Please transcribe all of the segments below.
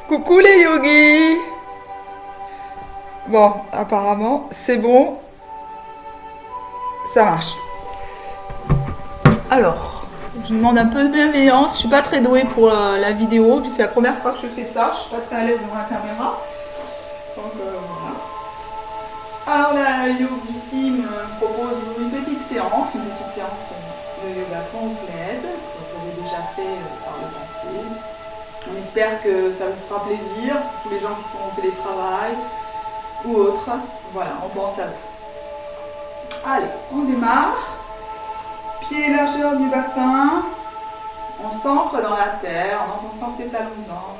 Coucou les yogis. Bon, apparemment, c'est bon. Ça marche. Alors, je demande un peu de bienveillance. Je suis pas très douée pour la vidéo, puis c'est la première fois que je fais ça. Je suis pas très à l'aise devant la caméra. Donc voilà. Alors la Yogi Team propose une petite séance de yoga complète que vous avez déjà fait par le passé. On espère que ça vous fera plaisir, tous les gens qui sont au télétravail ou autres. Voilà, on pense à vous. Allez, on démarre. Pied largeur du bassin. On s'ancre dans la terre en enfonçant ses talons dans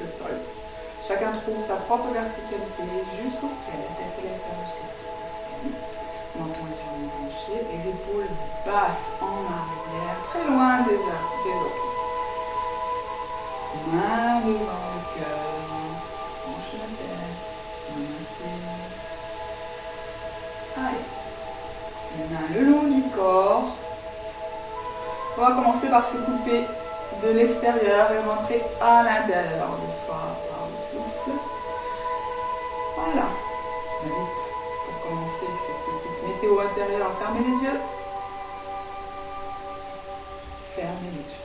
le sol. Chacun trouve sa propre verticalité jusqu'au ciel. La tête s'élève jusqu'au ciel. Menton légèrement penché. Les épaules basses en arrière, très loin des oreilles. Main devant le cœur. Penche la tête. Allez. Les mains le long du corps. On va commencer par se couper de l'extérieur et rentrer à l'intérieur de soi par le souffle. Voilà. Je vous invite pour commencer cette petite météo intérieure à fermer les yeux. Fermez les yeux.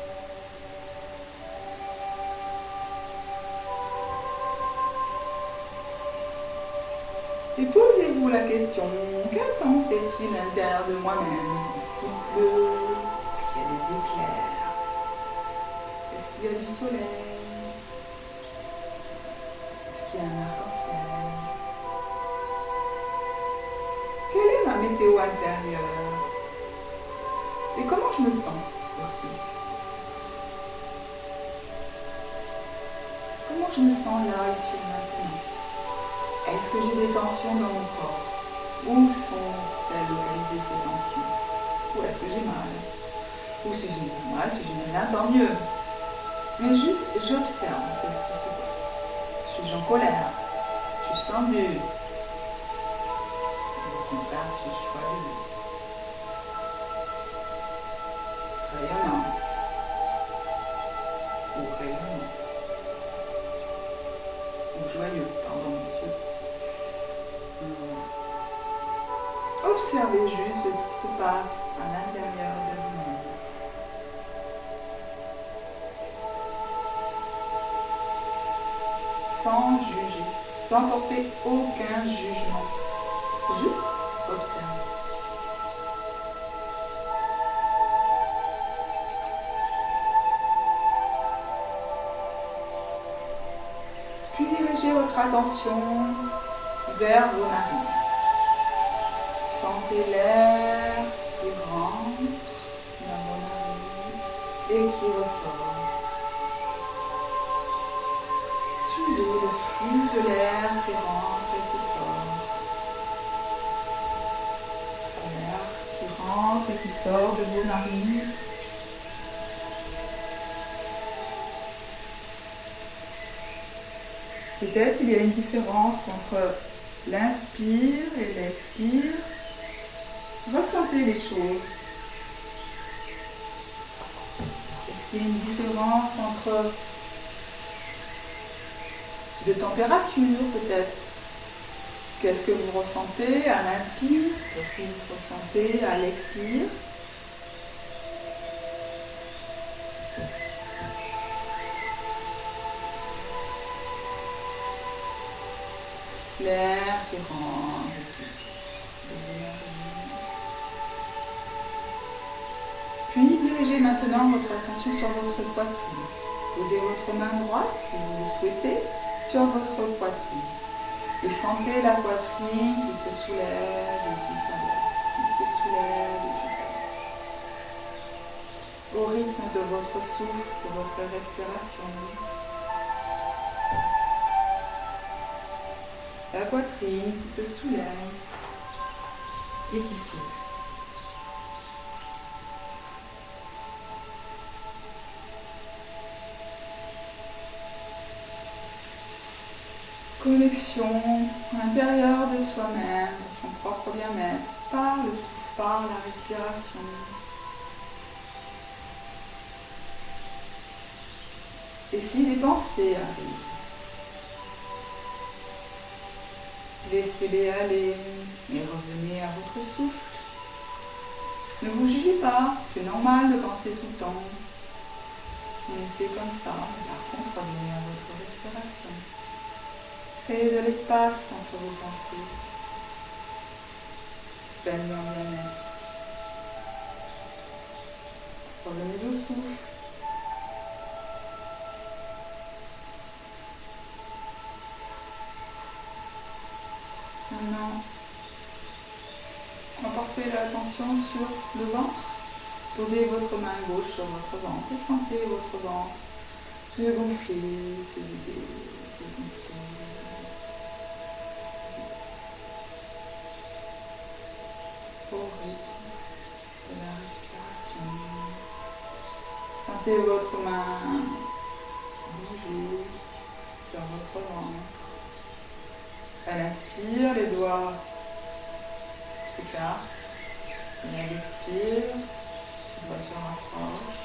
Et posez-vous la question, quel temps fait-il à l'intérieur de moi-même? Est-ce qu'il pleut? Est-ce qu'il y a des éclairs? Est-ce qu'il y a du soleil? Est-ce qu'il y a un arc-en-ciel? Quelle est ma météo intérieure? Et comment je me sens aussi? Comment je me sens là, ici et maintenant? Est-ce que j'ai des tensions dans mon corps? Où sont-elles localisées ces tensions? Où est-ce que j'ai mal? Ou si j'ai mal, si j'ai rien, tant mieux. Mais juste, j'observe ce qui se passe. Suis-je en colère? Suis-je tendue? Au contraire, suis-je joyeuse? Rayonnante? Ou rayonnant? Ou joyeux, pardon messieurs. Observez juste ce qui se passe à l'intérieur de vous-même. Sans juger, sans porter aucun jugement. Juste observer. Puis dirigez votre attention vers vos narines. Sentez l'air qui rentre dans vos narines et qui ressort. Suivez le flux de l'air qui rentre et qui sort. L'air qui rentre et qui sort de vos narines. Peut-être il y a une différence entre l'inspire et l'expire. Ressentez les choses. Est-ce qu'il y a une différence entre de température peut-être? Qu'est-ce que vous ressentez à l'inspire? Qu'est-ce que vous ressentez à l'expire? L'air qui rentre ici. Puis dirigez maintenant votre attention sur votre poitrine. Posez votre main droite, si vous le souhaitez, sur votre poitrine. Et sentez la poitrine qui se soulève et qui s'abaisse. Qui se soulève et qui s'abaisse. Au rythme de votre souffle, de votre respiration. La poitrine qui se soulève et qui s'abaisse. Connexion à l'intérieur de soi-même pour son propre bien-être par le souffle, par la respiration. Et si des pensées arrivent, Laissez-les aller et revenez à votre souffle. Ne vous jugez pas, c'est normal de penser tout le temps. On est fait comme ça, par contre, revenez à votre respiration. Créez de l'espace entre vos pensées. Gagnez en bien-être. Revenez au souffle. Maintenant, portez l'attention sur le ventre. Posez votre main gauche sur votre ventre et sentez votre ventre se gonfler, se vider, se gonfler. Au rythme de la respiration. Sentez votre main bouger sur votre ventre. À l'inspire, les doigts s'écartent. Et à l'expire, les doigts se rapprochent.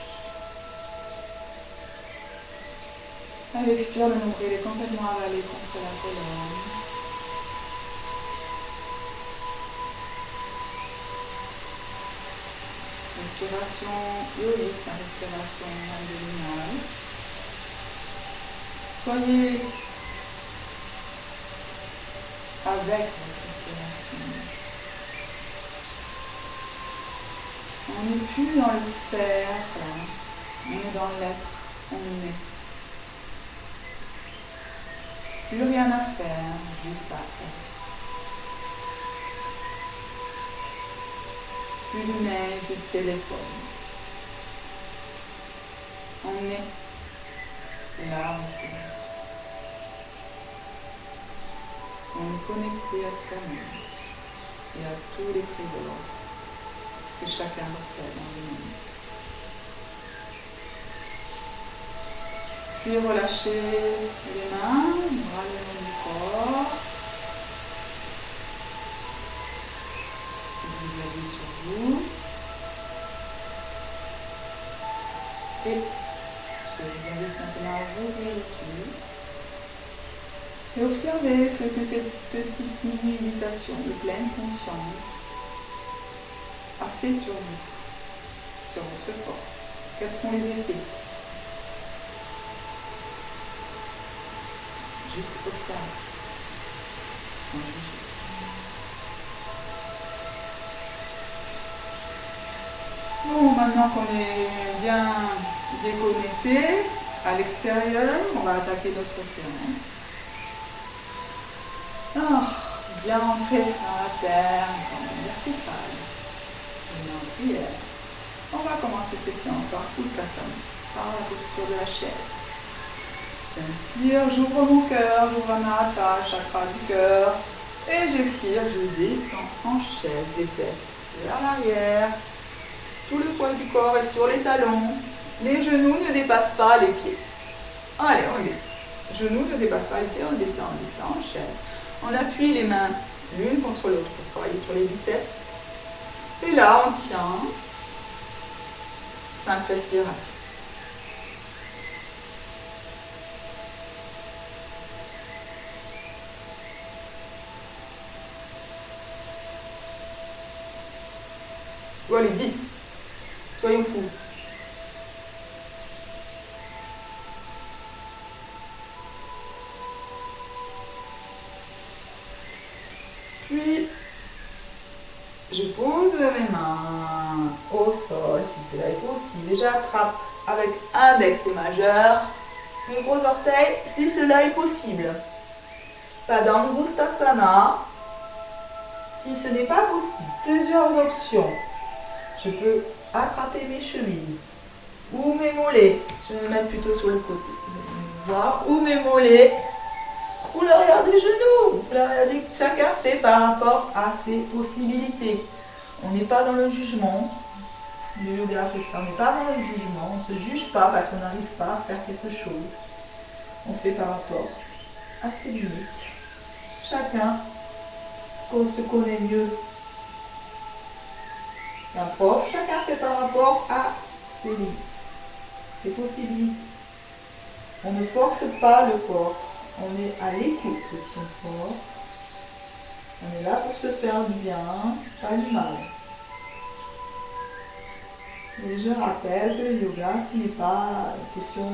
À l'expire, le nombril est complètement avalé contre la colonne. Respiration yogique, la respiration abdominale. Soyez avec votre respiration. On n'est plus dans le faire, là. On est dans l'être, on est. Plus rien à faire, juste à être. Plus de mail, plus de téléphone. On est la respiration. On est connecté à soi-même et à tous les trésors que chacun recèle en lui-même. Puis relâchez les mains, bras le long du corps. Si vous avez sur vous. Et je vous invite maintenant à ouvrir les yeux. Et observez ce que cette petite mini-méditation de pleine conscience a fait sur vous, sur votre corps. Quels sont les effets? Juste observer, sans juger. Bon, maintenant qu'on est bien déconnecté à l'extérieur, on va attaquer notre séance. Bien ancré dans la terre, en verticale, en prière. On va commencer cette séance par Utkasana, par la posture de la chaise. J'inspire, j'ouvre mon cœur, j'ouvre Anahata, chakra du cœur. Et j'expire, je descends en chaise, les fesses vers l'arrière. Tout le poids du corps est sur les talons. Les genoux ne dépassent pas les pieds. Allez, on descend. Genoux ne dépassent pas les pieds, on descend en chaise. On appuie les mains l'une contre l'autre pour travailler sur les biceps. Et là, on tient 5 respirations. Ou allez, 10. Soyons fous. Puis, je pose mes mains au sol, si cela est possible. Et j'attrape avec index et majeur mes gros orteils, si cela est possible. Padangusthasana, si ce n'est pas possible. Plusieurs options. Je peux attraper mes chevilles ou mes mollets. Je vais me mettre plutôt sur le côté. Vous allez voir. Ou mes mollets. Ou l'arrière des genoux. L'arrière des... Chacun fait par rapport à ses possibilités. On n'est pas dans le jugement. Le yoga, c'est ça. On n'est pas dans le jugement. On ne se juge pas parce qu'on n'arrive pas à faire quelque chose. On fait par rapport à ses limites. Chacun se connaît mieux qu'un prof, chacun fait par rapport à ses limites, ses possibilités. On ne force pas le corps, on est à l'écoute de son corps On est là pour se faire du bien, pas du mal. Et je rappelle que le yoga, ce n'est pas une question...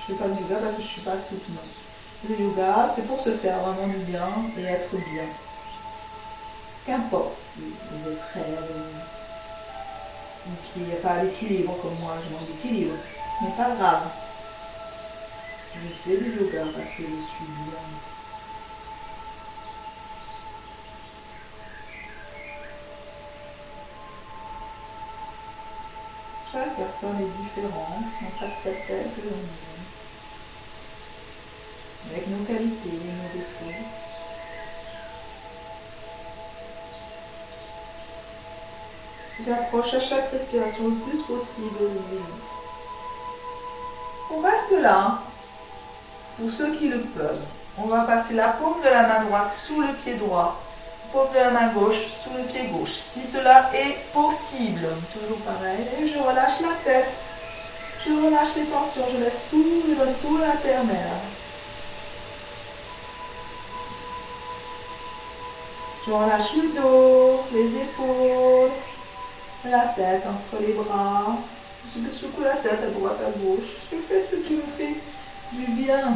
je ne fais pas du yoga parce que je ne suis pas souple. Le yoga, c'est pour se faire vraiment du bien et être bien. Qu'importe si vous êtes raide ou qu'il n'y a pas d'équilibre comme moi, je manque d'équilibre. Ce n'est pas grave. Je fais du yoga parce que je suis bien. Chaque personne est différente, on s'accepte tel que l'on est, avec nos qualités et nos défauts. J'approche à chaque respiration le plus possible le vélo. On reste là, pour ceux qui le peuvent. On va passer la paume de la main droite sous le pied droit, paume de la main gauche sous le pied gauche. Si cela est possible, toujours pareil. Et je relâche la tête, je relâche les tensions, je laisse tout le retour à la terre-mère. Je relâche le dos, les épaules, la tête entre les bras. Je secoue la tête à droite, à gauche. Je fais ce qui me fait du bien.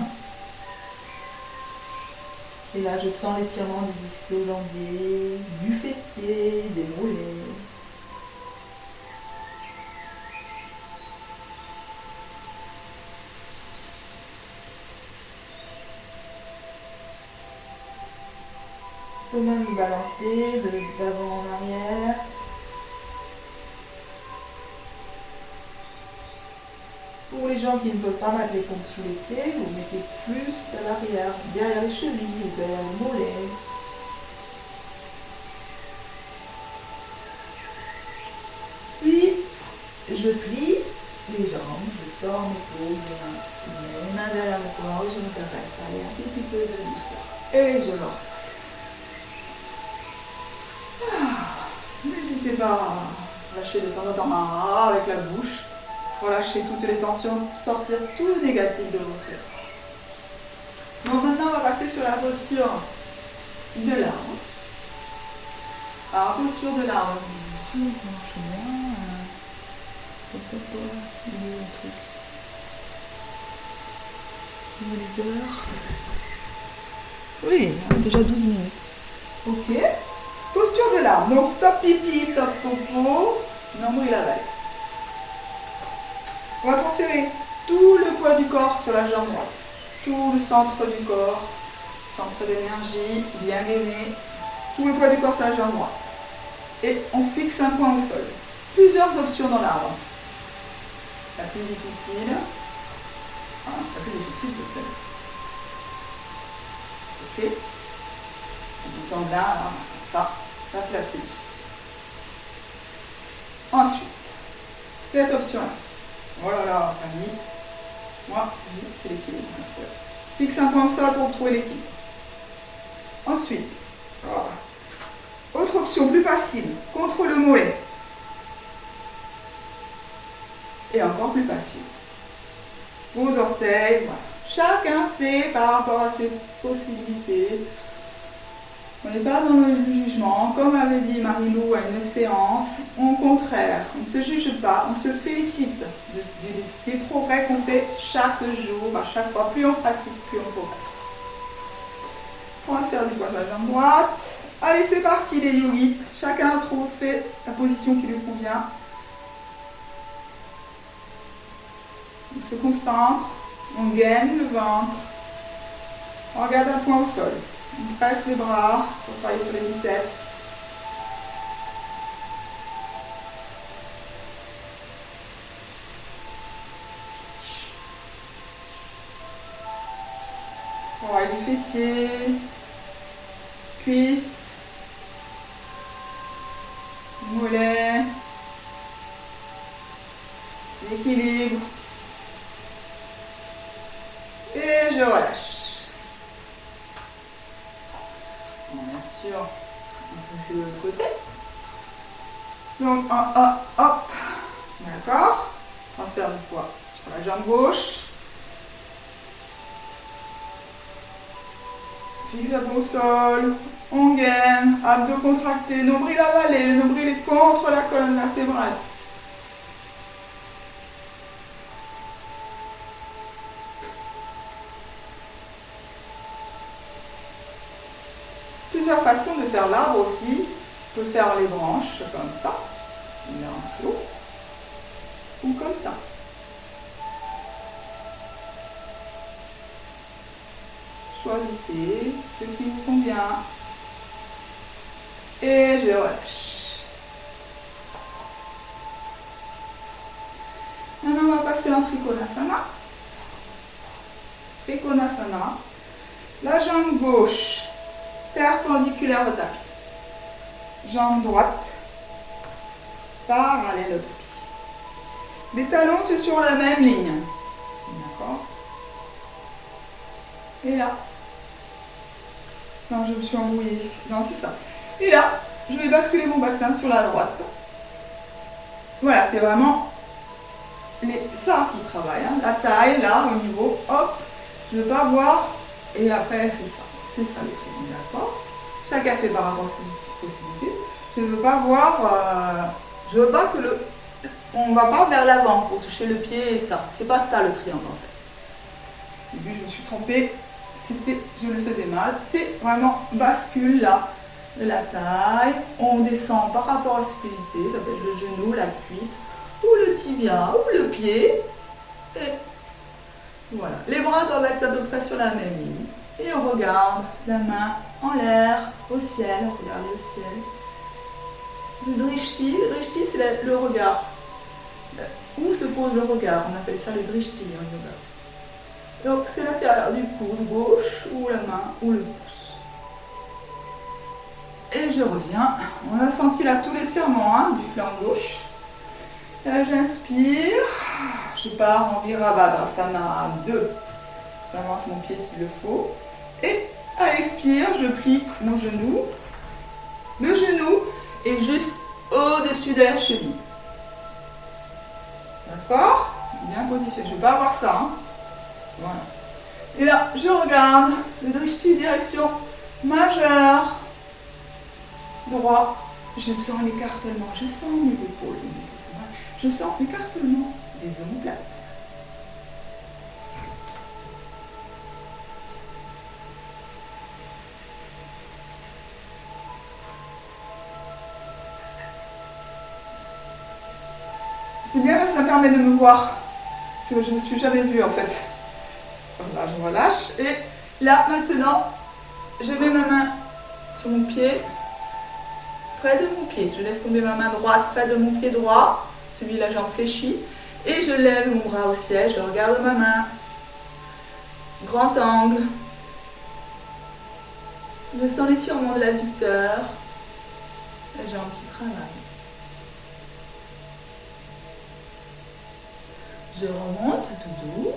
Et là, je sens l'étirement des ischio-jambiers, du fessier, des mollets. Je peux même me balancer d'avant en arrière. Pour les gens qui ne peuvent pas mettre les paumes sous les pieds, vous mettez plus à l'arrière, derrière les chevilles ou derrière les mollets. Puis, je plie les jambes, je sors mes paumes, mes mains derrière le corps, je me caresse, allez, un petit peu de douceur. Et je me represse. N'hésitez pas à lâcher de temps en temps avec la bouche. Relâcher toutes les tensions, sortir tout le négatif de votre corps. Bon, maintenant, on va passer sur la posture de l'arbre. Alors, posture de l'arbre. Ça marche bien. Il est le truc. Il y a les heures. Oui, on a déjà 12 minutes. Ok. Posture de l'arbre. Donc, stop pipi, stop popo. Nombril aval. On va transférer tout le poids du corps sur la jambe droite. Tout le centre du corps, centre d'énergie, bien gainé. Tout le poids du corps sur la jambe droite. Et on fixe un point au sol. Plusieurs options dans l'arbre. La plus difficile. La plus difficile, c'est celle. Ok. On tombe là, ça. Là, c'est la plus difficile. Ensuite, cette option-là. Oh là là, Fanny. Moi, c'est l'équilibre. Fixe un point au sol pour trouver l'équilibre. Ensuite, voilà. Autre option plus facile, contre le mollet. Et encore plus facile. Vos orteils, voilà. Chacun fait par rapport à ses possibilités. On n'est pas dans le jugement, comme avait dit Marie-Lou à une séance. Au contraire, on ne se juge pas, on se félicite des progrès qu'on fait chaque jour, à chaque fois. Plus on pratique, plus on progresse. Transfert du poids sur la jambe droite. Allez, c'est parti les yogis. Chacun fait la position qui lui convient. On se concentre, on gaine le ventre. On regarde un point au sol. On presse les bras pour travailler sur les biceps. On travaille du fessier, cuisses, mollets, l'équilibre. Et je relâche. Bien sûr, on fait de l'autre côté. Donc, hop. D'accord. Transfert du poids sur la jambe gauche. Biceps au sol, on gaine, abdos contractés, nombril avalé, le nombril est contre la colonne vertébrale. Plusieurs façons de faire l'arbre aussi. On peut faire les branches comme ça, là en haut, ou comme ça. Choisissez ce qui vous convient. Et je relâche. Maintenant, on va passer en Trikonasana. Trikonasana. La jambe gauche perpendiculaire au tapis. Jambe droite parallèle au tapis. Les talons, c'est sur la même ligne. D'accord? Et là. Non, je me suis embrouillée. Non, c'est ça. Et là, je vais basculer mon bassin sur la droite. Voilà, c'est vraiment ça qui travaille. Hein. La taille, là, au niveau, hop. Je ne veux pas voir. Et après, elle fait ça. C'est ça les triangles, d'accord? Chacun fait par rapport à ses possibilités. Je ne veux pas voir. Je veux pas que on ne va pas vers l'avant pour toucher le pied et ça. C'est pas ça le triangle en fait. Au début, je me suis trompée. Je le faisais mal. C'est vraiment bascule là de la taille. On descend par rapport à ce extrémité. Ça peut être le genou, la cuisse, ou le tibia, ou le pied. Et voilà. Les bras doivent être à peu près sur la même ligne. Et on regarde la main en l'air, au ciel. On regarde le ciel. Le drishti c'est le regard. Où se pose le regard? On appelle ça le drishti en yoga. Donc c'est l'intérieur du coude gauche, ou la main, ou le pouce. Et je reviens. On a senti là tout l'étirement hein, du flanc gauche. Là j'inspire. Je pars en Virabhadrasana 2. J'avance mon pied s'il le faut. Et à l'expire, je plie mon genou. Le genou est juste au-dessus de la cheville. D'accord? Bien positionné. Je ne veux pas avoir ça. Hein. Voilà. Et là, je regarde le drishti direction majeure. Droit. Je sens l'écartement. Je sens mes épaules. Je sens l'écartement des omoplates. C'est bien parce que ça me permet de me voir. Parce que je ne me suis jamais vue en fait. Voilà, je relâche. Et là, maintenant, je mets ma main sur mon pied, près de mon pied. Je laisse tomber ma main droite près de mon pied droit, celui-là jambe fléchie. Et je lève mon bras au ciel, je regarde ma main. Grand angle. Je sens l'étirement de l'adducteur. La jambe qui travaille. Je remonte tout doux.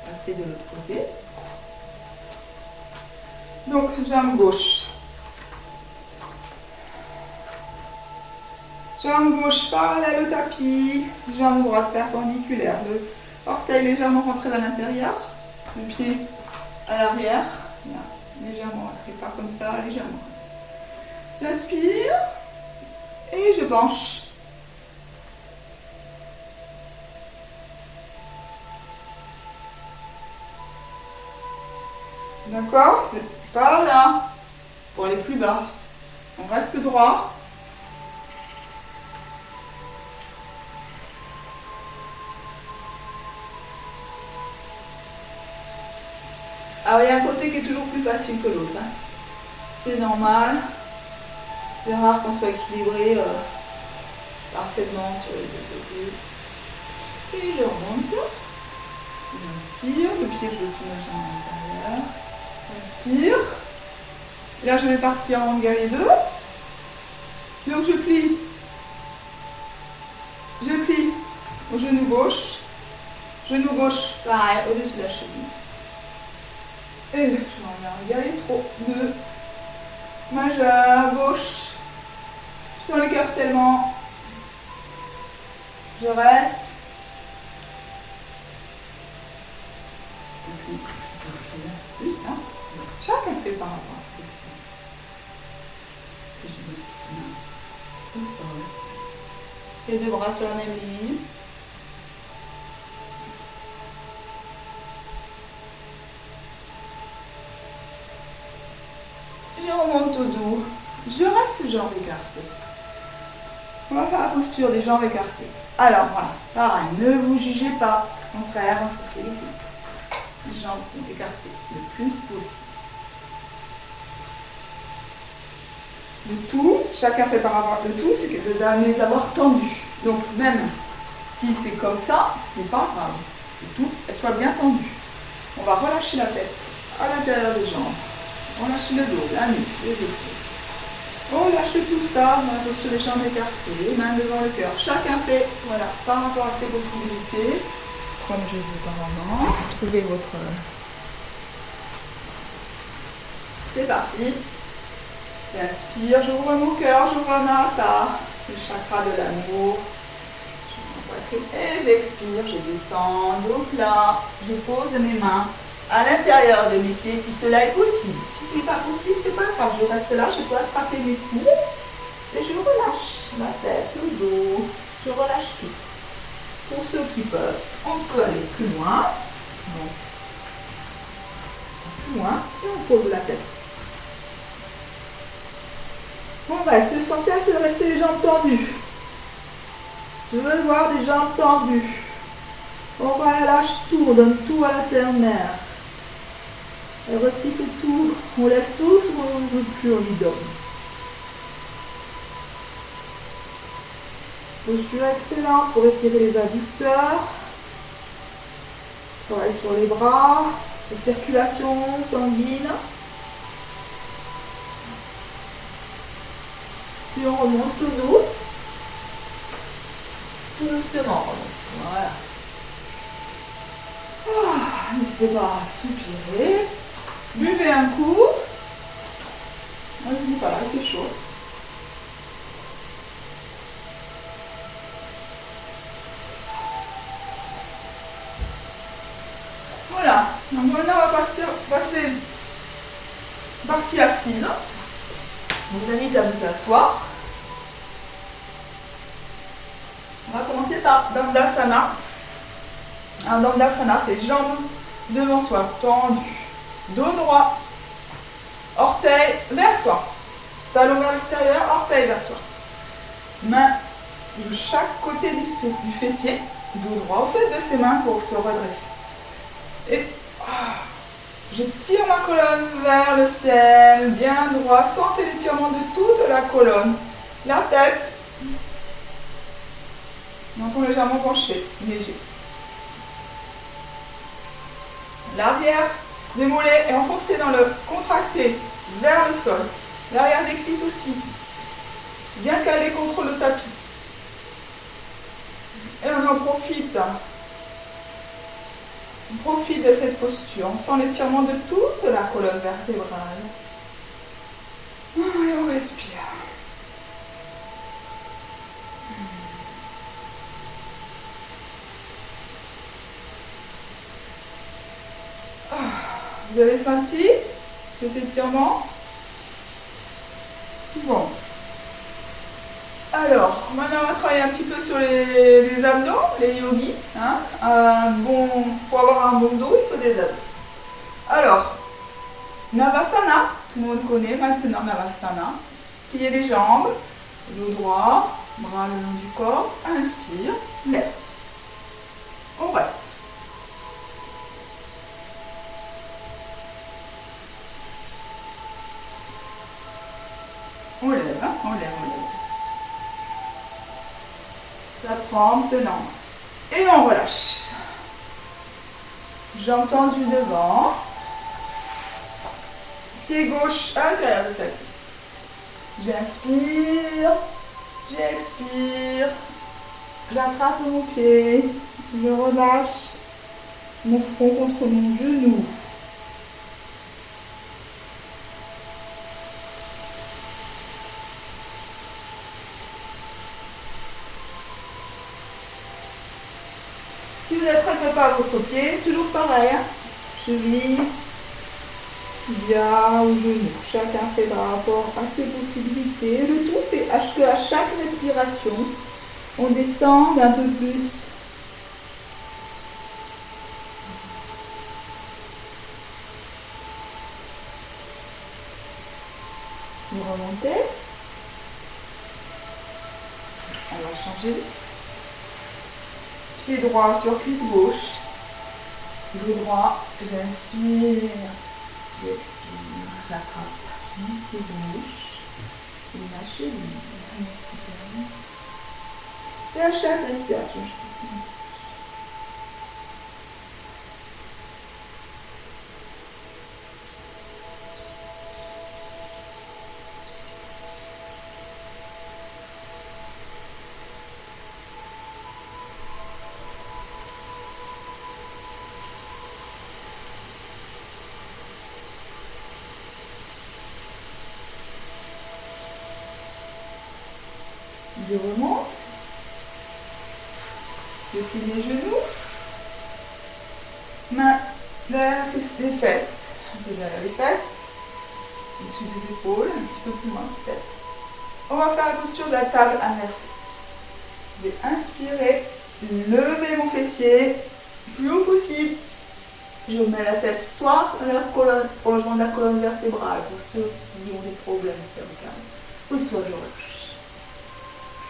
Passer de l'autre côté. Donc, jambe gauche. Jambe gauche parallèle au tapis. Jambe droite perpendiculaire. Le orteil légèrement rentré vers l'intérieur. Le pied à l'arrière. Légèrement rentré. Pas comme ça, légèrement comme ça. J'inspire. Et je penche. D'accord? C'est par là. Pour aller plus bas. On reste droit. Alors il y a un côté qui est toujours plus facile que l'autre. Hein. C'est normal. C'est rare qu'on soit équilibré parfaitement sur les deux côtés. Et je remonte. J'inspire. Le pied, je le tourne la jambe à l'intérieur. Inspire. Là, je vais partir en guerrier 2. Donc, je plie. Je plie au genou gauche. Genou gauche, pareil, au-dessus de la cheville. Et je reviens en guerrier 2. Majeur, gauche. Je sens l'écartèlement. Je reste. Plus, hein. Chacun fait par rapport à cette question. Au sol. Les deux bras sur la même ligne. Je remonte au dos. Je reste jambes écartées. On va faire la posture des jambes écartées. Alors voilà, pareil, ne vous jugez pas. Au contraire, on se félicite. Les jambes sont écartées le plus possible. Le tout, chacun fait par rapport. Le tout, c'est de les avoir tendus. Donc même si c'est comme ça, ce n'est pas grave. Le tout, elles soient bien tendues. On va relâcher la tête à l'intérieur des jambes. On lâche le dos, la nuque, les épaules. On lâche tout ça, on va sur les jambes écartées, main devant le cœur. Chacun fait, voilà, par rapport à ses possibilités. Comme je disais auparavant, trouvez votre... C'est parti. J'inspire, j'ouvre mon cœur, j'ouvre Anahata, le chakra de l'amour. Et j'expire, je descends dos plat, je pose mes mains à l'intérieur de mes pieds si cela est possible. Si ce n'est pas possible, c'est pas grave, je reste là, je peux attraper mes coudes et je relâche la tête, le dos, je relâche tout. Pour ceux qui peuvent, on peut aller plus loin. Donc, plus loin et on pose la tête. Bon, l'essentiel c'est de rester les jambes tendues. Je veux voir des jambes tendues. On relâche tout, on donne tout à la terre-mère. Elle recycle tout. On laisse tout ce qu'on ne veut plus, on lui donne. Posture excellente pour étirer les adducteurs. Travaille sur les bras, la circulation sanguine. Puis on remonte tout doux. Tout doucement, voilà. N'hésitez pas à soupirer. Buvez un coup. Moi je dis pas là, il fait chaud. Voilà. Donc maintenant on va passer partie assise. Je vous invite à vous asseoir. On va commencer par Dandasana. Un Dandasana, c'est jambes devant soi, tendues. Dos droit, orteil vers soi. Talon vers l'extérieur, orteil vers soi. Main de chaque côté du fessier. Dos droit, on s'aide de ses mains pour se redresser. Et je tire ma colonne vers le ciel, bien droit. Sentez l'étirement de toute la colonne. La tête. Menton légèrement penché, léger. L'arrière des mollets est enfoncé dans le contracté vers le sol. L'arrière des cuisses aussi. Bien calé contre le tapis. Et on en profite. On profite de cette posture. On sent l'étirement de toute la colonne vertébrale. Et on respire. Vous avez senti cet étirement? Bon. Alors, maintenant on va travailler un petit peu sur les abdos, les yogis. Hein. Pour avoir un bon dos, il faut des abdos. Alors, Navasana, tout le monde connaît maintenant Navasana. Pliez les jambes, dos droit, bras le long du corps. Inspire, lève. On reste. On lève, hein, on lève. Ça tremble, c'est normal. Et on relâche. Jambes tendues devant. Pied gauche à l'intérieur de sa cuisse. J'inspire, j'expire. J'attrape mon pied. Je relâche mon front contre mon genou. Si vous n'attrapez pas votre pied, toujours pareil, hein, cheville, tibia ou genou. Chacun fait par rapport à ses possibilités. Le tout, c'est qu'à chaque respiration, on descend un peu plus. Vous remontez. On va changer. Pied droit sur cuisse gauche. Dos droit, j'inspire. J'expire. J'attrape mon pied gauche. Et ma cheville. Et à chaque respiration, je descends. Je remonte. Je plie les genoux. Main derrière les fesses. Un peu derrière les fesses. Dessus des épaules, un petit peu plus loin peut-être. On va faire la posture de la table inversée. Je vais inspirer, lever mon fessier plus haut possible. Je mets la tête soit à la colonne, prolongement de la colonne vertébrale pour ceux qui ont des problèmes cervicales, ou soit je relâche.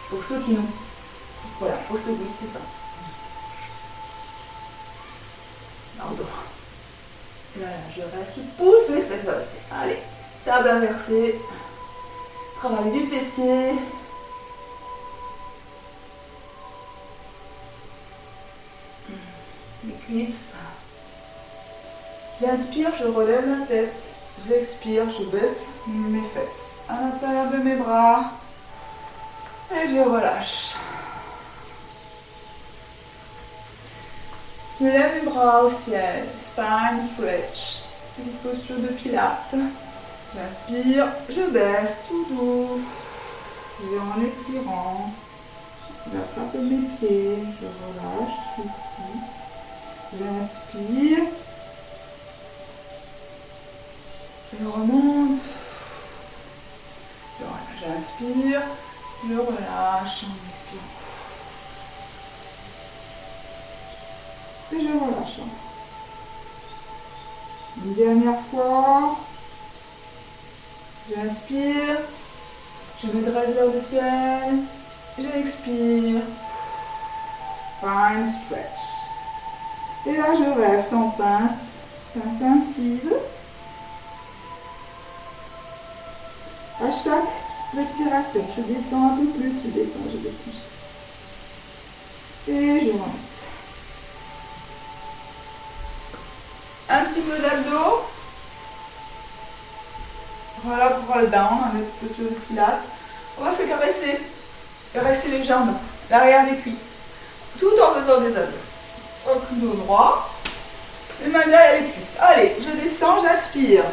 Pour ceux qui n'ont. Voilà, pour ceux oui, c'est ça. Pardon. Et voilà, je reste, je pousse les fesses vers le ciel. Allez, table inversée. Travail du fessier. Les cuisses. J'inspire, je relève la tête. J'expire, je baisse mes fesses à l'intérieur de mes bras. Et je relâche. Je lève mes bras au ciel. Spine stretch. Petite posture de pilates. J'inspire, je baisse tout doux. Et en expirant, j'attrape mes pieds. Je relâche ici. J'inspire. Je remonte. J'inspire. Je relâche en expirant. Et je relâche. Une dernière fois. J'inspire. Je me dresse vers le ciel. J'expire. Fine stretch. Et là, je reste en pince. Pince incise. À chaque respiration, je descends un peu plus, je descends. Et je remonte. Un petit peu d'abdos. Voilà pour le down, avec posture de pilates. On va se caresser. Caresser les jambes, l'arrière des cuisses. Tout en faisant des abdos. Donc, dos droit. Les mains derrière les cuisses. Allez, je descends, j'inspire.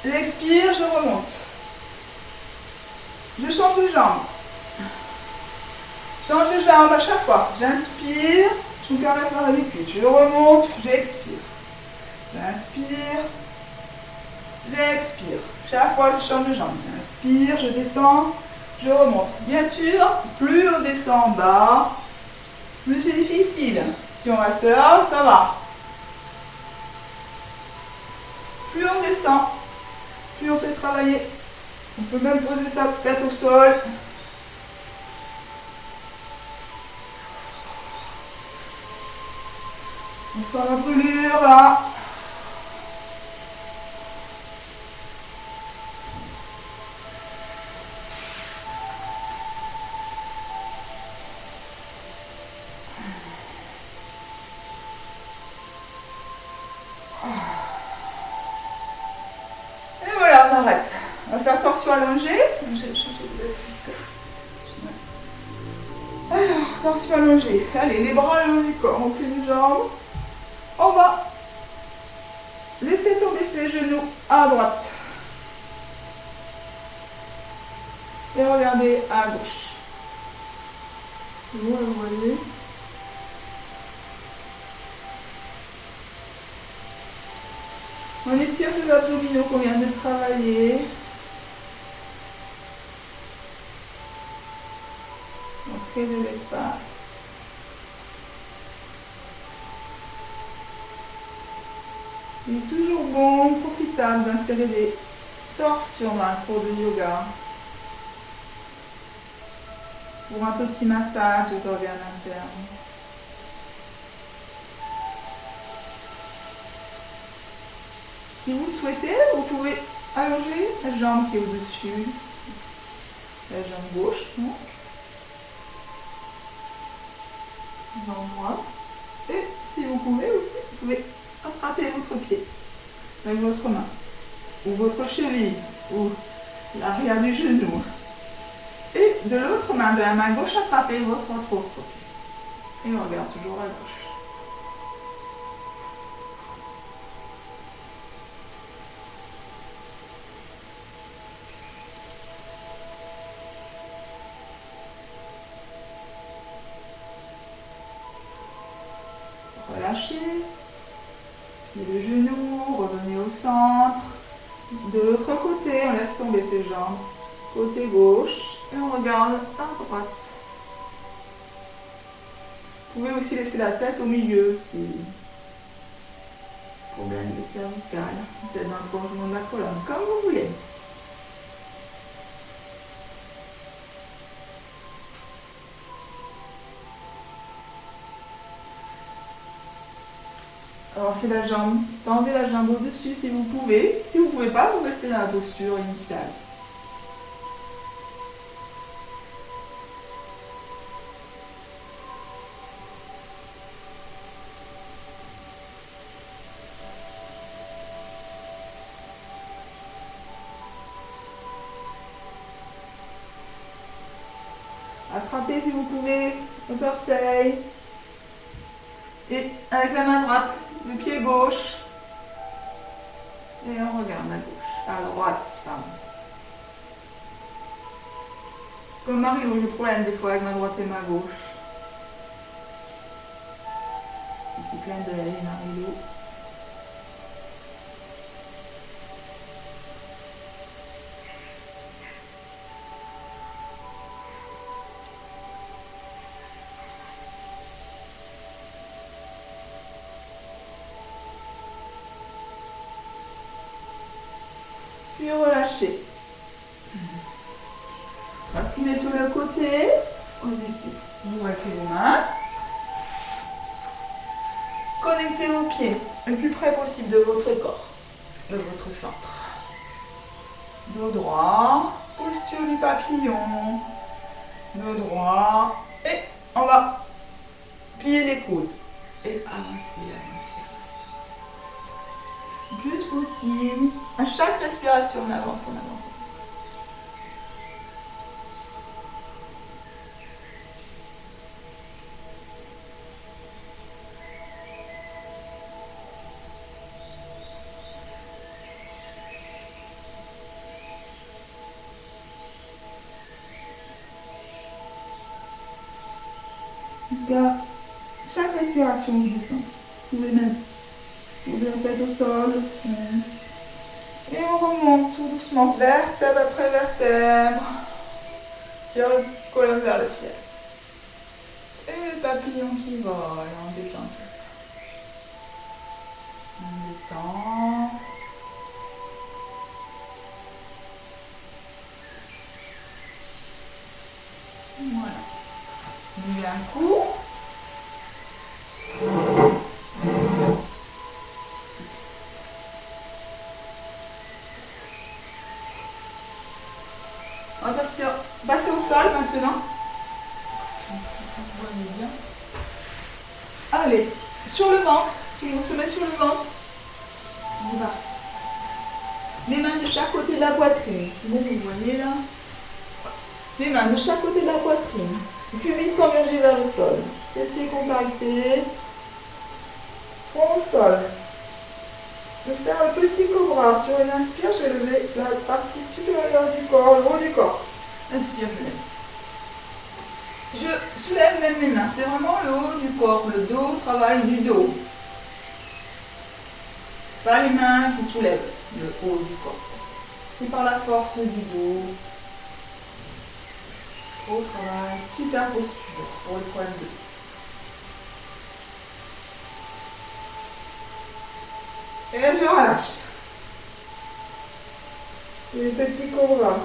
J'expire, je remonte. Je change de jambe. Change de jambe à chaque fois. J'inspire, je me caresse vers les cuisses. Je remonte, j'expire. J'inspire, j'expire. Chaque fois, je change de jambe. J'inspire, je descends, je remonte. Bien sûr, plus on descend bas, plus c'est difficile. Si on reste là, ça va. Plus on descend, plus on fait travailler. On peut même poser sa tête au sol. On sent la brûlure là. Et voilà, on arrête. On va faire torsion allongée. Alors, torsion allongée. Allez, les bras le long du corps. On plie une jambe. On va laisser tomber ses genoux à droite. Et regardez à gauche. C'est bon, vous voyez. On étire ces abdominaux qu'on vient de travailler. On crée de l'espace. Il est toujours bon, profitable d'insérer des torsions dans un cours de yoga pour un petit massage des organes internes. Si vous souhaitez, vous pouvez allonger la jambe qui est au-dessus, la jambe gauche, donc, jambe droite. Et si vous pouvez aussi, vous pouvez attraper votre pied avec votre main, ou votre cheville, ou l'arrière du genou. Et de l'autre main, de la main gauche, attrapez votre autre pied. Et on regarde toujours à gauche. Relâchez. Le genou, revenez au centre. De l'autre côté, on laisse tomber ses jambes. Côté gauche, et on regarde à droite. Vous pouvez aussi laisser la tête au milieu si problème de cervical, peut-être dans le prolongement de la colonne, comme vous voulez. Alors c'est la jambe, tendez la jambe au-dessus si vous pouvez. Si vous ne pouvez pas, vous restez dans la posture initiale. Attrapez si vous pouvez votre orteil. Et avec la main droite, le pied gauche. Et on regarde à gauche, à droite, pardon. Comme Marie-Lou, j'ai problème des fois avec ma droite et ma gauche. Petit clin d'œil, Marie-Lou. Puis relâchez. Basculez sur le côté. Au-dessus. Vous ouvrez vos mains. Connectez vos pieds le plus près possible de votre corps, de votre centre. Dos droit, posture du papillon. Dos droit. Et on va plier les coudes. Et avancer, avancer. Plus possible. À chaque respiration, on avance, on avance. Jusqu'à chaque respiration, vous descendez. Vous pouvez même ouvrir la tête au sol, le front. Et on remonte tout doucement, vertèbre après vertèbre. Tire le colonne vers le ciel. Et le papillon qui vole, on détend tout ça. On détend. Voilà. Levez un coup. On va passer au sol maintenant. Vous voyez bien. Allez, sur le ventre. Tout le monde se met sur le ventre. On va partir. Les mains de chaque côté de la poitrine. Vous voyez là. Les mains de chaque côté de la poitrine. Cuisse s'engager vers le sol. Fessiers contractés. Front au sol. Je vais faire un petit cobra. Sur une inspire, je vais lever la partie supérieure du corps, le haut du corps. Inspire, je lève. Je soulève même mes mains. C'est vraiment le haut du corps. Le dos, travail du dos. Pas les mains qui soulèvent le haut du corps. C'est par la force du dos. Au travail, super posture pour l'étoile 2. Et je relâche. Les petits courants.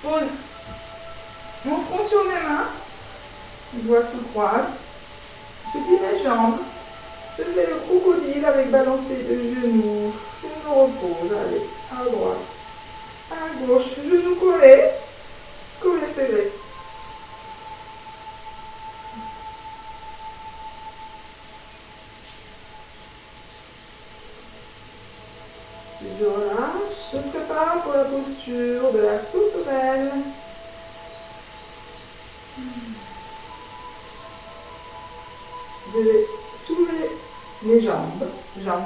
Pose mon front sur mes mains. Les doigts se croisent. Je plie mes jambes. Je fais le crocodile avec balancé de genoux. Je me repose. Allez, à droite, à gauche. Genoux collés. Collés serrés. Je relâche. Je me prépare pour la posture de la sauterelle. Je vais soulever les jambes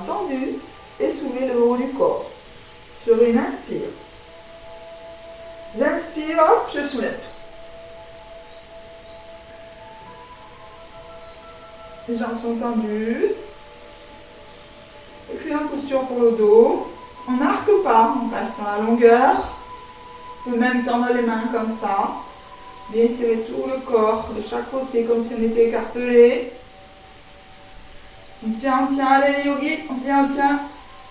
tendues, et soulever le haut du corps. Sur une inspire. J'inspire, hop, je soulève tout. Les jambes sont tendues. Excellente posture pour le dos. On n'arque pas, on reste dans la longueur. On peut même tendre les mains comme ça. Bien étirer tout le corps de chaque côté comme si on était écartelé. On tient, allez les yogis, on tient.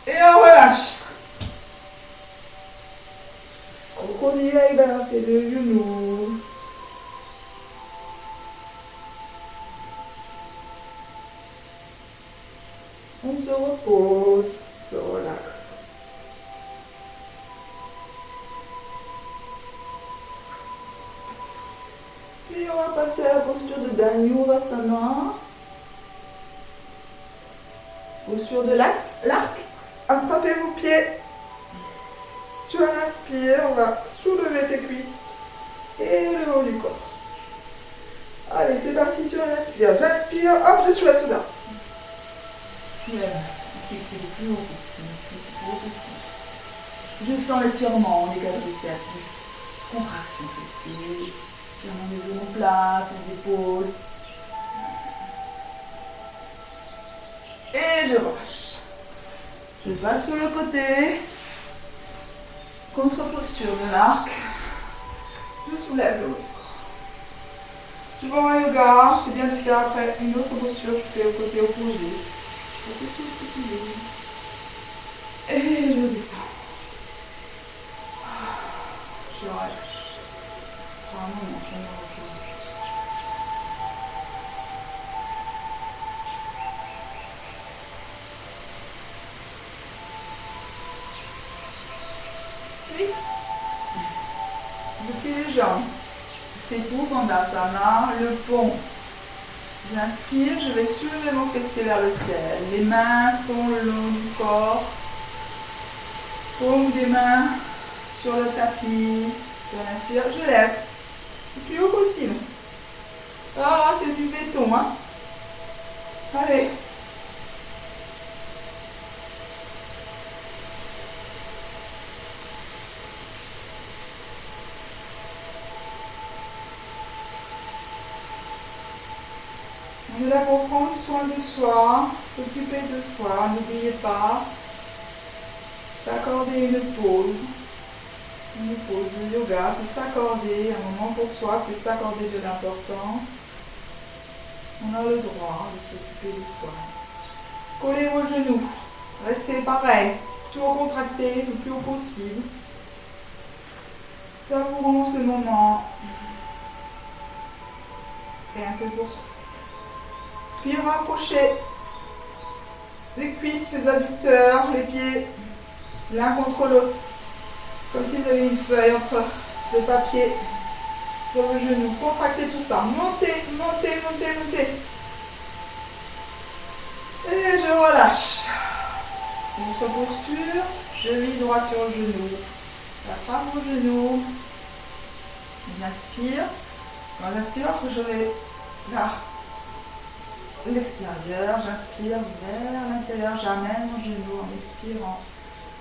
Et on relâche. Crocodile avec balancé de genoux. On se repose, se relaxe. Puis on va passer à la posture de Dhanurasana. Posture de l'arc. Attrapez vos pieds. Sur un inspire, on va soulever ses cuisses et le haut du corps. Allez, c'est parti sur un inspire. J'inspire, hop, je soulève tout ça. Soulève les cuisses le plus haut possible. Je sens l'étirement des quadriceps, contraction fessiers, étirement des omoplates, des épaules. Et je relâche. Je passe sur le côté. Contre-posture de l'arc. Je soulève le haut du corps. Souvent en yoga, c'est bien de faire après une autre posture qui fait au côté opposé. Pour que tout s'équilibre. Et je descends. Je relâche. Prends un moment, je vais me reposer. Oui. Depuis les jambes. C'est tout, Bandhasana, le pont. J'inspire, je vais soulever mon fessier vers le ciel. Les mains sont le long du corps. Paume des mains sur le tapis. Sur l'inspire, je lève le plus haut possible. Ah, c'est du béton, hein. Allez. On est là pour prendre soin de soi, s'occuper de soi. N'oubliez pas, s'accorder une pause. Une pause de yoga, c'est s'accorder un moment pour soi, c'est s'accorder de l'importance. On a le droit de s'occuper de soi. Collez vos genoux. Restez pareil, toujours contracté le plus haut possible. Savourons ce moment. Rien que pour soi. Puis rapprochez les cuisses, les adducteurs, les pieds l'un contre l'autre. Comme si vous avez une feuille entre le papier de vos genoux. Contractez tout ça. Montez, montez, montez, montez. Et je relâche. Notre posture, cheville droit sur le genou. J'attrape vos genoux. J'inspire. Quand j'inspire, je vais vers l'extérieur. J'inspire vers l'intérieur. J'amène mon genou en expirant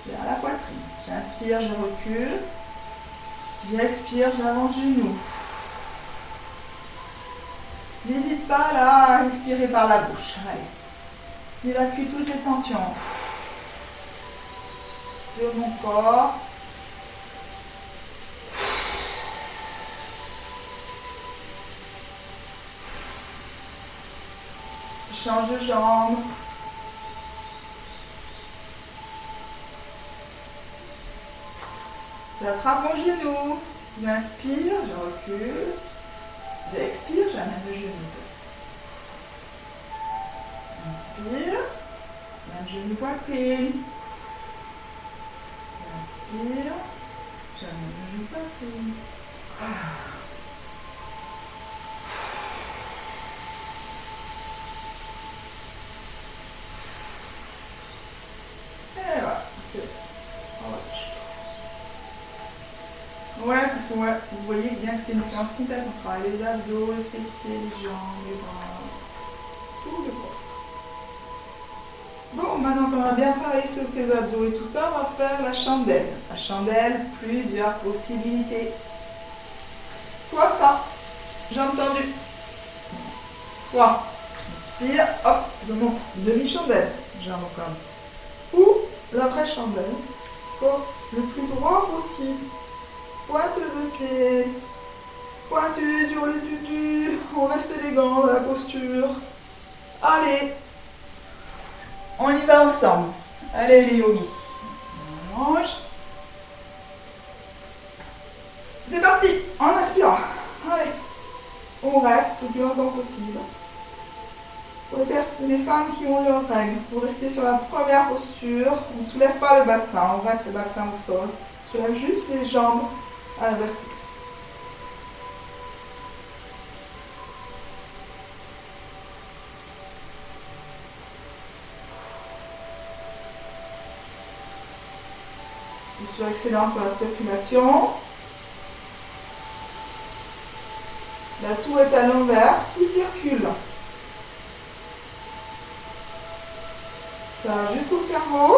vers la poitrine. J'inspire, je recule. J'expire, j'avance genou. N'hésite pas là à respirer par la bouche. Allez. J'évacue toutes les tensions de mon corps. Je change de jambe. J'attrape mon genou. J'inspire, je recule. J'expire, j'amène le genou. Inspire, même genou poitrine. Inspire, j'amène le genou poitrine. Et voilà, c'est ouais, parce que ouais, vous voyez bien que c'est une séance complète. On travaille les abdos, les fessiers, les jambes, les bras, tout le corps. Bon, maintenant qu'on a bien travaillé sur ces abdos et tout ça, on va faire la chandelle. La chandelle, plusieurs possibilités. Soit ça, jambes tendues. Soit, inspire, hop, je monte, demi-chandelle, jambes comme ça. Ou la vraie chandelle, corps le plus droit possible. Pointe de pied, pointu, sur le tutu, on reste élégant dans la posture. Allez, on y va ensemble. Allez les yogis, on mange. C'est parti, en inspirant. Allez, on reste le plus longtemps possible. Pour les femmes qui ont leurs règles, vous restez sur la première posture. On ne soulève pas le bassin, on reste le bassin au sol. On soulève juste les jambes à la verticale. Posture excellente pour la circulation. Là, tout est à l'envers, tout circule. Ça va jusqu'au cerveau.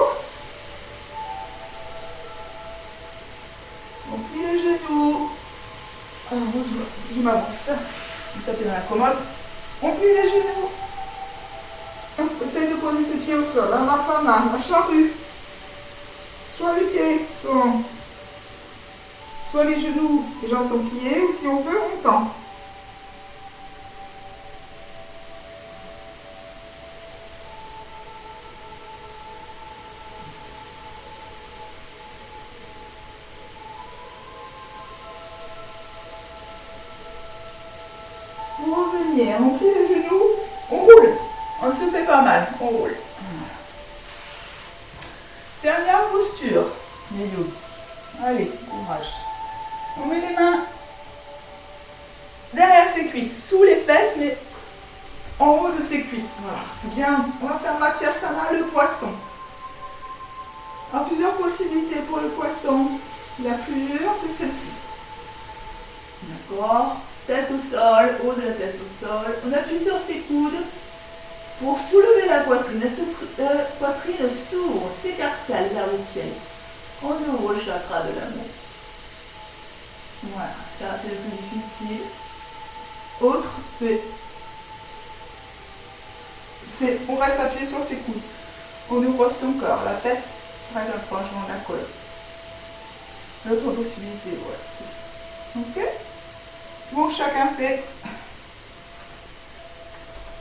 On plie les genoux. Alors, je m'avance. Je vais taper dans la commode. On plie les genoux. On essaye de poser ses pieds au sol. Un asana, la charrue. Soit les pieds sont... Soit les genoux, les jambes sont pliées, ou si on veut, on tend. Pour revenir, on plie les genoux, on roule. On se fait pas mal, on roule. Dernière posture, les yogis. Allez, courage. On met les mains derrière ses cuisses, sous les fesses, mais en haut de ses cuisses. Voilà. Bien, on va faire Matsyasana, le poisson. Alors, plusieurs possibilités pour le poisson. La plus dure, c'est celle-ci. D'accord. Tête au sol, haut de la tête au sol. On appuie sur ses coudes pour soulever la poitrine. La poitrine s'ouvre, s'écartèle vers le ciel. On ouvre le chakra de l'amour. Voilà, ça c'est le plus difficile. Autre, on reste appuyé sur ses coudes. On ouvre son corps, la tête reste un prolongement de la colonne. L'autre possibilité, ouais, c'est ça. Ok? Bon, chacun fait.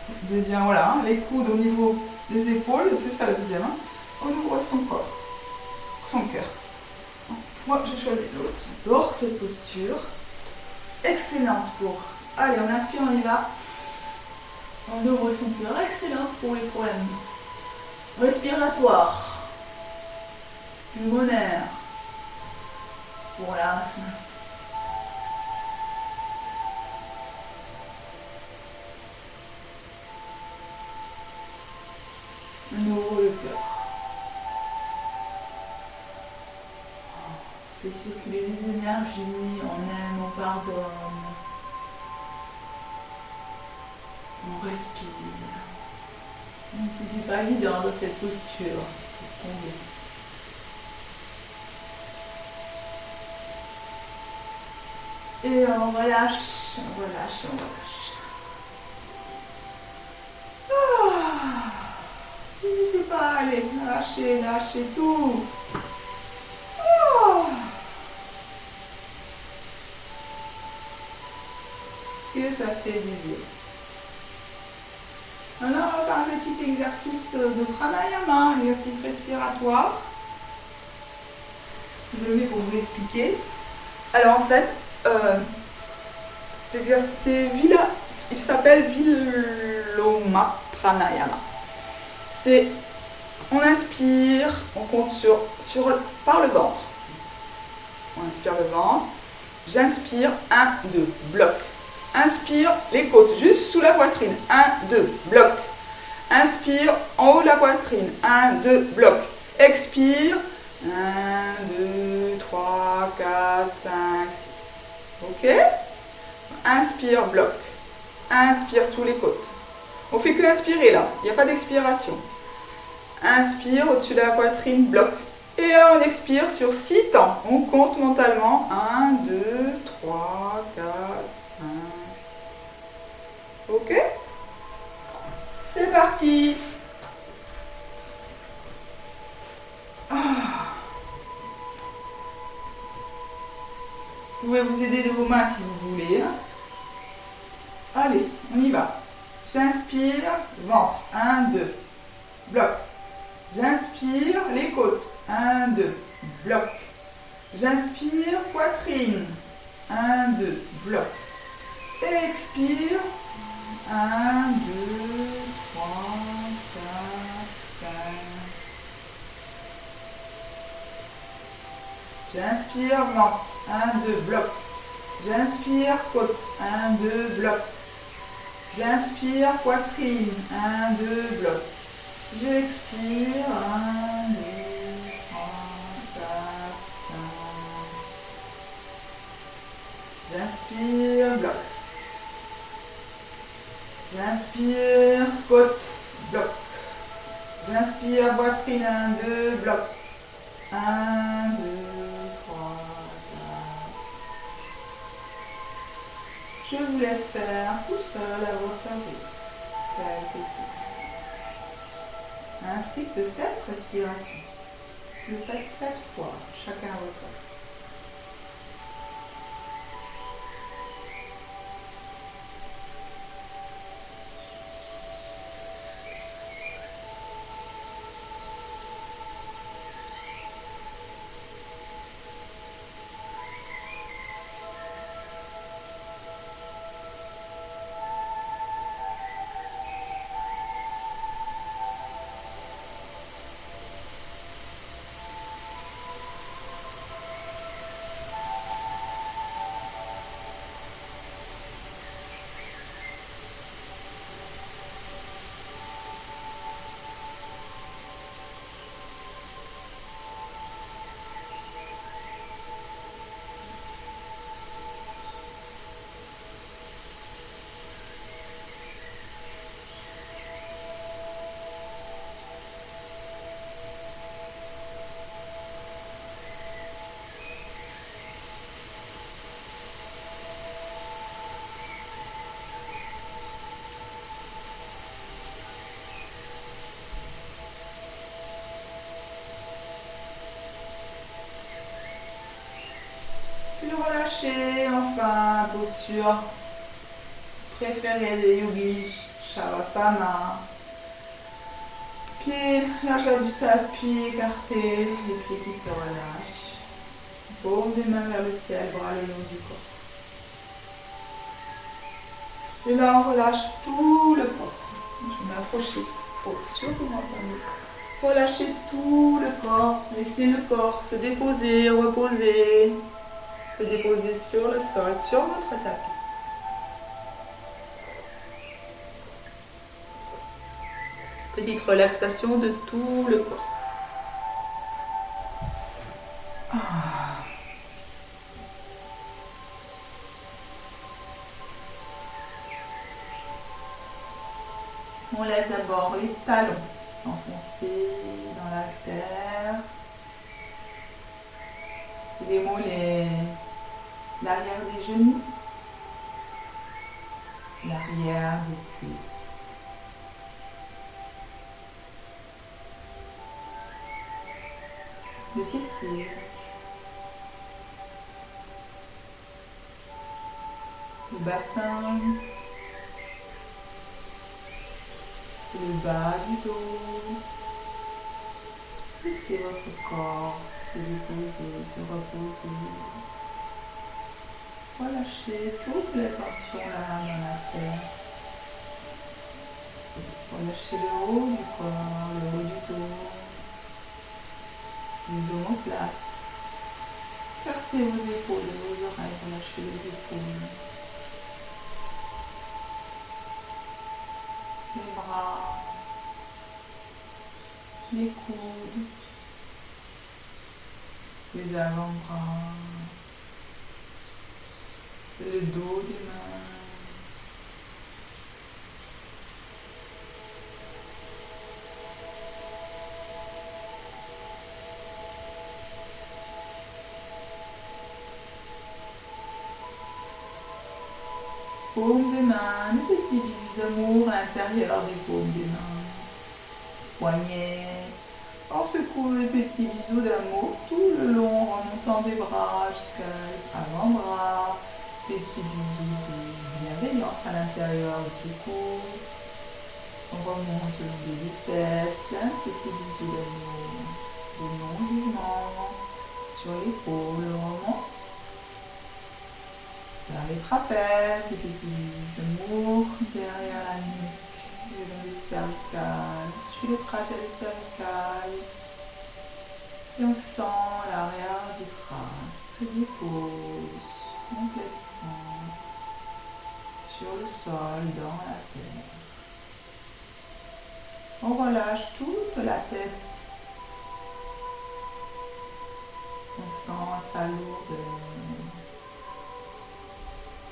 Vous avez bien, voilà, hein, les coudes au niveau des épaules, c'est ça le deuxième. Hein. On ouvre son corps, son cœur. Moi, j'ai choisi l'autre. J'adore cette posture. Excellente pour... Allez, on inspire, on y va. On ouvre son cœur. Excellente pour les problèmes respiratoires, pulmonaires, pour l'asthme. On ouvre le cœur. On fait circuler les énergies, on aime, on pardonne. On respire. Même si c'est pas évident dans cette posture. Et on relâche, on relâche, on relâche. N'hésitez pas, allez, lâchez, lâchez tout. Oh. Et ça fait du bien. Maintenant, on va faire un petit exercice de pranayama, un exercice respiratoire. Je le mets pour vous l'expliquer. Alors en fait, il s'appelle Viloma Pranayama. On inspire, on compte par le ventre. On inspire le ventre. J'inspire, 1, 2, bloc. Inspire les côtes, juste sous la poitrine, 1, 2, bloc. Inspire en haut de la poitrine, 1, 2, bloc. Expire, 1, 2, 3, 4, 5, 6. Ok? Inspire, bloc. Inspire sous les côtes. On fait que inspirer là, il n'y a pas d'expiration. Inspire au-dessus de la poitrine, bloc. Et là, on expire sur 6 temps. On compte mentalement. 1, 2, 3, 4, 5, 6. Ok? C'est parti. Ah. Vous pouvez vous aider de vos mains si vous voulez. Allez, on y va. J'inspire, ventre. 1, 2, bloc. J'inspire, les côtes. 1, 2, bloc. J'inspire, poitrine. 1, 2, bloc. Expire. 1, 2, 3, 4, 5, 6. J'inspire, ventre. 1, 2, bloc. J'inspire, côte. 1, 2, bloc. J'inspire, poitrine. 1, 2, bloc. J'expire, 1, 2, 3, 4, 5. J'inspire, bloc. J'inspire, côte, bloc. J'inspire, poitrine, 1, 2, bloc. 1, 2, 3, 4. Je vous laisse faire tout seul à votre rythme. Quelques cycles. Un cycle de 7 respirations. Le faites 7 fois, chacun à votre heure. Relâchez, enfin, posture préférée des yogis, Shavasana. Pieds, largeur du tapis, écartés, les pieds qui se relâchent. Paume des mains vers le ciel, bras le long du corps. Et là, on relâche tout le corps. Je vais m'approcher pour être sûr que vous m'entendez. Relâchez tout le corps. Laissez le corps se déposer, reposer. Se déposer sur le sol, sur votre tapis. Petite relaxation de tout le corps. On laisse d'abord les talons s'enfoncer dans la terre. Les mollets, l'arrière des genoux, l'arrière des cuisses. le fessier, le bassin, le bas du dos. Laissez votre corps se déposer, se reposer. Relâchez toute la tension là dans la tête. Relâchez le haut du corps, le haut du dos, les omoplates. Écartez vos épaules et vos oreilles, relâchez les épaules. Les bras, les coudes, les avant-bras, le dos des mains. Paumes des mains, des petits bisous d'amour à l'intérieur des paumes des mains. Poignets. On secoue les petits bisous d'amour tout le long, remontant des bras jusqu'à l'avant-bras. Petits bisous de bienveillance à l'intérieur du cou. On remonte le long des biceps, plein de petits bisous d'amour, de non-jugement, sur l'épaule, on remonte vers les trapèzes, des petits bisous d'amour derrière la nuque, le long des cervicales, suit le trajet des cervicales. Et on sent l'arrière du crâne qui se dépose complètement sur le sol, dans la terre. On relâche toute la tête. On sent sa lourdeur.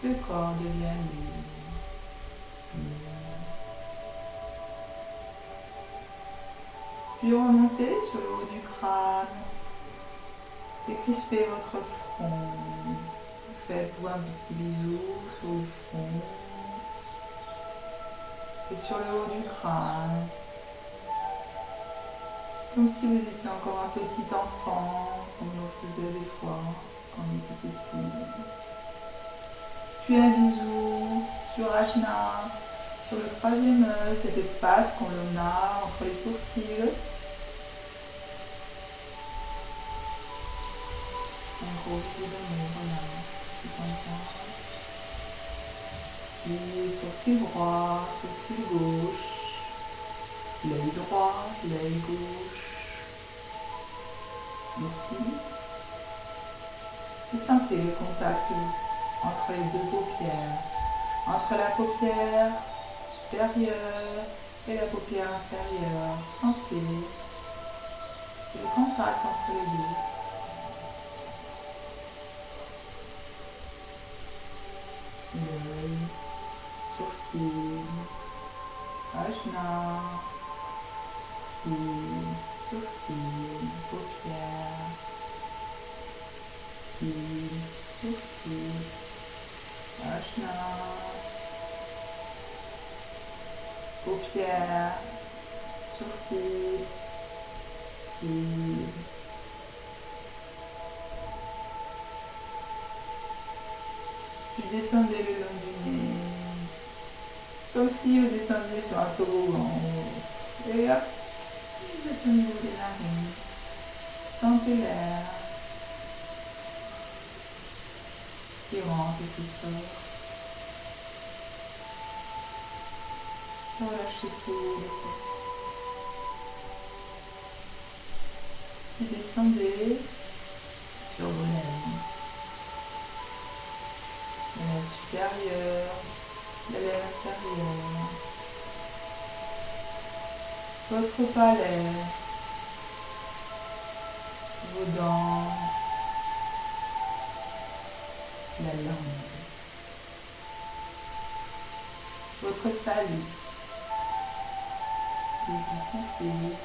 Le corps devient lourd. Puis remontez sur le haut du crâne et crispez votre front. Faites-vous un petit bisou sur le front et sur le haut du crâne. Comme si vous étiez encore un petit enfant, comme on le faisait des fois quand on était petit. Puis un bisou sur Ajna, sur le troisième œil, cet espace qu'on a entre les sourcils. Un gros bisou d'amour, voilà, cet endroit. Puis sourcil droit, sourcil gauche. L'œil droit, l'œil gauche. Ici. Et sentez le contact entre les deux paupières. Entre la paupière supérieure et la paupière inférieure. Sentez le contact entre les deux. L'œil, sourcil, ajna. Sourcils, paupières, cils, sourcils, ajna, paupières, sourcils, cils. Puis descendez le long du nez, comme si vous descendiez sur un toboggan. Et hop, vous êtes au niveau des narines. Sentez l'air qui rentre et qui sort. Relâchez tout le corps. Puis descendez sur vos lèvres. La lèvre supérieure, la lèvre inférieure. Votre palais, vos dents, la langue, votre salive, déglutissez,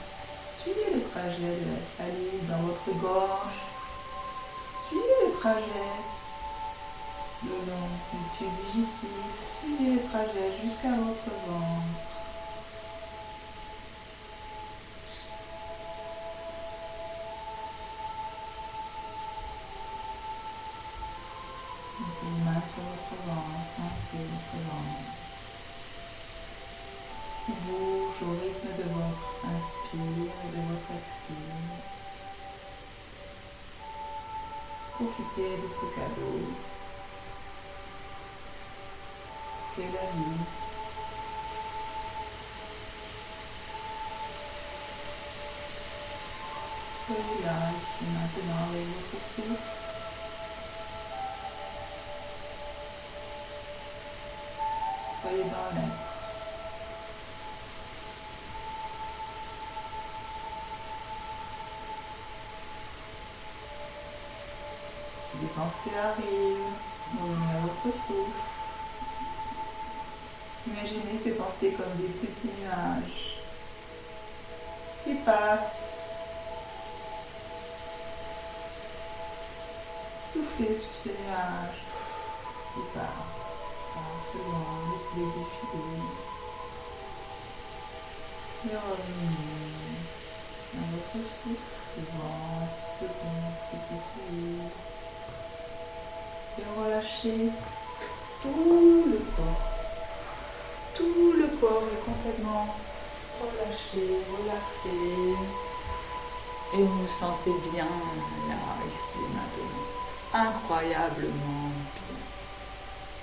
suivez le trajet de la salive dans votre gorge, suivez le trajet le long du tube digestif, suivez le trajet jusqu'à votre ventre. sur votre ventre, sentez votre ventre qui bouge au rythme de votre inspire et de votre expire. Profitez de ce cadeau qu'est la vie. Soyez là, ici, maintenant, avec votre souffle. Soyez dans l'être. Si des pensées arrivent, revenez à votre souffle. Imaginez ces pensées comme des petits nuages qui passent. Soufflez sur ces nuages qui partent loin, laissez-les défiler. Et revenez à votre souffle, le ventre se gonfle et s'ouvre. Et relâchez tout le corps. Tout le corps est complètement relâché, relaxé. Et vous vous sentez bien là, ici et maintenant. Incroyablement bien.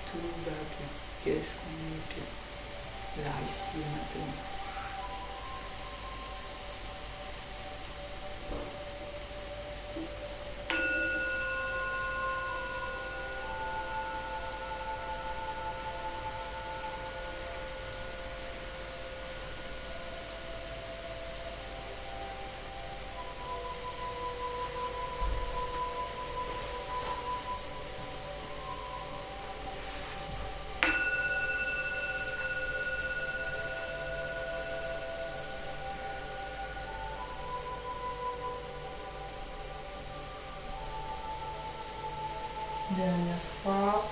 Tout va bien. Qu'est-ce qu'on est bien. Là, ici et maintenant. Dernière fois.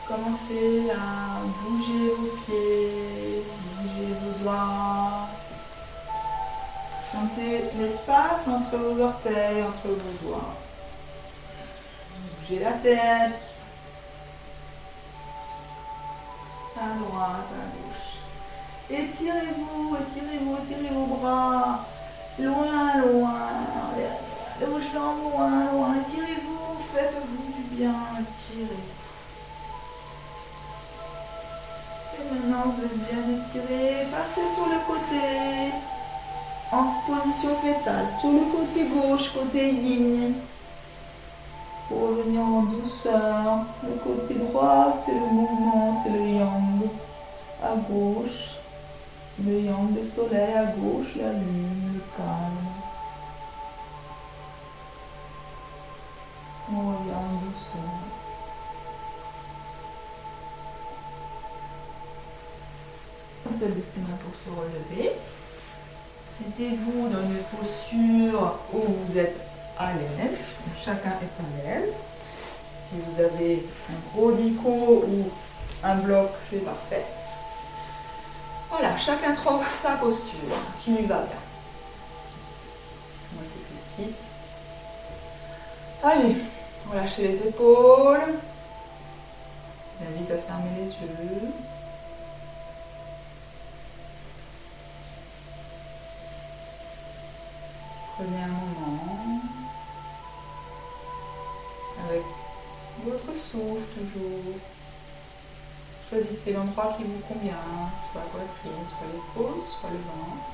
Commencez à bouger vos pieds, bouger vos doigts. Sentez l'espace entre vos orteils, entre vos doigts. Bougez la tête. À droite, à gauche. Étirez-vous, étirez-vous, étirez vos bras. Loin, loin. Gauche, loin, loin. Étirez-vous, faites-vous du bien. Étirez. Et maintenant, vous êtes bien étiré. Passez sur le côté. En position fétale. Sur le côté gauche, côté yin. Pour revenir en douceur. Le côté droit, c'est le mouvement, c'est le yang. À gauche, le yang, le soleil. À gauche, la lune, le calme. On revient en douceur. On se baisse les mains pour se relever. Mettez-vous dans une posture où vous êtes à l'aise. Chacun est à l'aise. Si vous avez un gros dico ou un bloc, c'est parfait. Voilà, chacun trouve sa posture qui lui va bien. Moi, c'est celle-ci. Allez, relâchez les épaules. Je vous invite à fermer les yeux. Prenez un moment avec votre souffle toujours. Choisissez l'endroit qui vous convient, soit la poitrine, soit l'épaule, soit le ventre.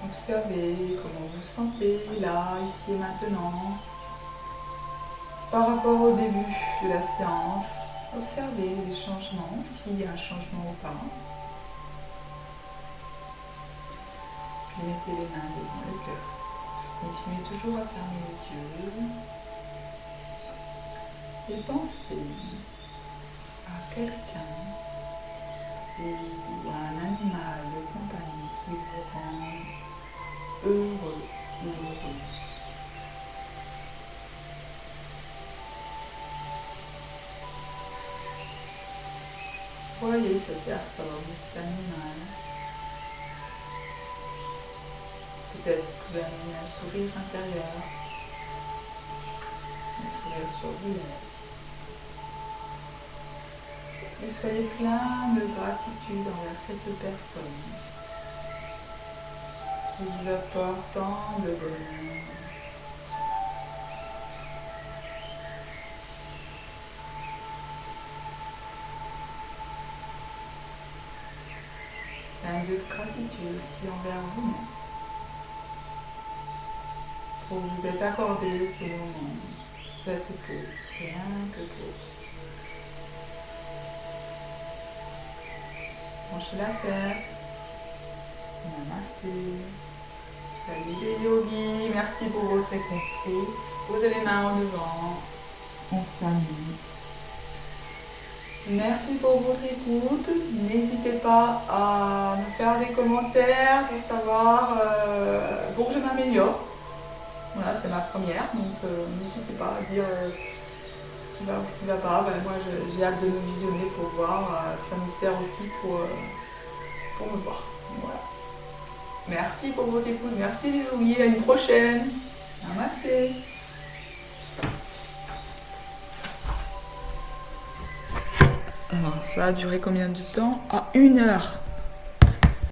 Observez comment vous sentez là, ici et maintenant. Par rapport au début de la séance, observez les changements, s'il y a un changement ou pas. Puis mettez les mains devant le cœur. Continuez toujours à fermer les yeux. Et pensez à quelqu'un ou à un animal de compagnie qui vous rend heureux. Voyez cette personne ou cet animal. Peut-être vous pouvez amener un sourire intérieur, un sourire sur vous. Et soyez plein de gratitude envers cette personne qui vous apporte tant de bonheur. Un lieu de gratitude aussi envers vous-même pour vous être accordé ce moment, cette pause, rien que pause. Branchez la tête. Namasté. Salut les yogis, merci pour votre écoute. Posez les mains en devant. On s'amuse. Merci pour votre écoute. N'hésitez pas à me faire des commentaires pour savoir, pour que je m'améliore. Voilà, c'est ma première, donc n'hésitez pas à dire ce qui va ou ce qui ne va pas. Ben, moi, j'ai hâte de me visionner pour voir. Ça me sert aussi pour me voir. Voilà. Merci pour votre écoute. Merci les yogis. À une prochaine. Namasté. Alors, ça a duré combien de temps? 1 heure.